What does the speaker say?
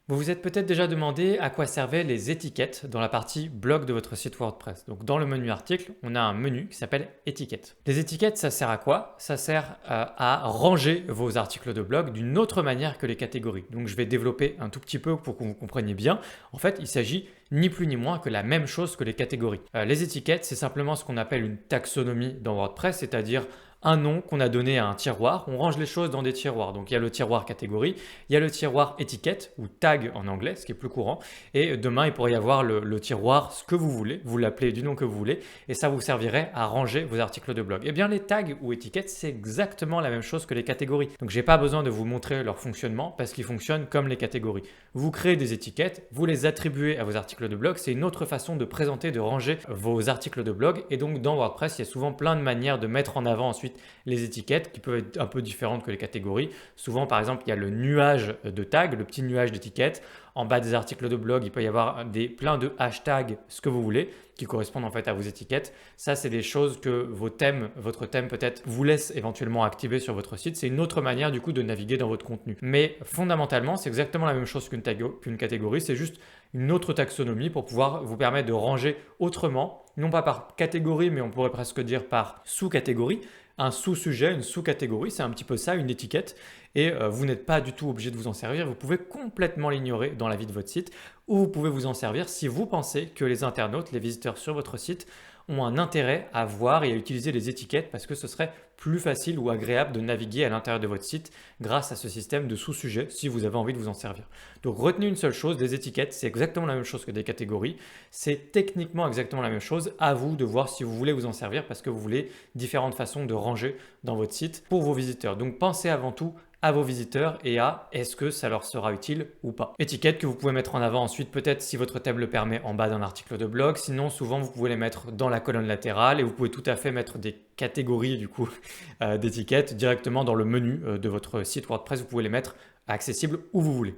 Vous vous êtes peut-être déjà demandé à quoi servaient les étiquettes dans la partie blog de votre site WordPress. Donc dans le menu article, on a un menu qui s'appelle étiquettes. Les étiquettes, ça sert à quoi? Ça sert à ranger vos articles de blog d'une autre manière que les catégories. Donc je vais développer un tout petit peu pour que vous compreniez bien. En fait, il s'agit ni plus ni moins que la même chose que les catégories. Les étiquettes, c'est simplement ce qu'on appelle une taxonomie dans WordPress, c'est-à-dire un nom qu'on a donné à un tiroir. On range les choses dans des tiroirs. Donc il y a le tiroir catégorie, il y a le tiroir étiquette ou tag en anglais, ce qui est plus courant. Et demain, il pourrait y avoir le tiroir ce que vous voulez, vous l'appelez du nom que vous voulez, et ça vous servirait à ranger vos articles de blog. Eh bien, les tags ou étiquettes, c'est exactement la même chose que les catégories. Donc j'ai pas besoin de vous montrer leur fonctionnement parce qu'ils fonctionnent comme les catégories. Vous créez des étiquettes, vous les attribuez à vos articles de blog. C'est une autre façon de présenter, de ranger vos articles de blog. Et donc dans WordPress, il y a souvent plein de manières de mettre en avant ensuite les étiquettes qui peuvent être un peu différentes que les catégories. Souvent, par exemple, il y a le nuage de tags, le petit nuage d'étiquettes. En bas des articles de blog, il peut y avoir plein de hashtags, ce que vous voulez, qui correspondent en fait à vos étiquettes. Ça, c'est des choses que votre thème peut-être vous laisse éventuellement activer sur votre site. C'est une autre manière du coup de naviguer dans votre contenu. Mais fondamentalement, c'est exactement la même chose qu'une catégorie. C'est juste une autre taxonomie pour pouvoir vous permettre de ranger autrement, non pas par catégorie, mais on pourrait presque dire par sous-catégorie. Un sous-sujet, une sous-catégorie, c'est un petit peu ça, une étiquette. Et vous n'êtes pas du tout obligé de vous en servir. Vous pouvez complètement l'ignorer dans la vie de votre site, ou vous pouvez vous en servir si vous pensez que les internautes, les visiteurs sur votre site ont un intérêt à voir et à utiliser les étiquettes parce que ce serait plus facile ou agréable de naviguer à l'intérieur de votre site grâce à ce système de sous-sujets si vous avez envie de vous en servir. Donc retenez une seule chose, des étiquettes, c'est exactement la même chose que des catégories. C'est techniquement exactement la même chose. À vous de voir si vous voulez vous en servir parce que vous voulez différentes façons de ranger dans votre site pour vos visiteurs. Donc pensez avant tout à vos visiteurs et à est-ce que ça leur sera utile ou pas. Étiquette que vous pouvez mettre en avant ensuite peut-être si votre thème le permet en bas d'un article de blog, sinon souvent vous pouvez les mettre dans la colonne latérale et vous pouvez tout à fait mettre des catégories du coup d'étiquettes directement dans le menu de votre site WordPress, vous pouvez les mettre accessibles où vous voulez.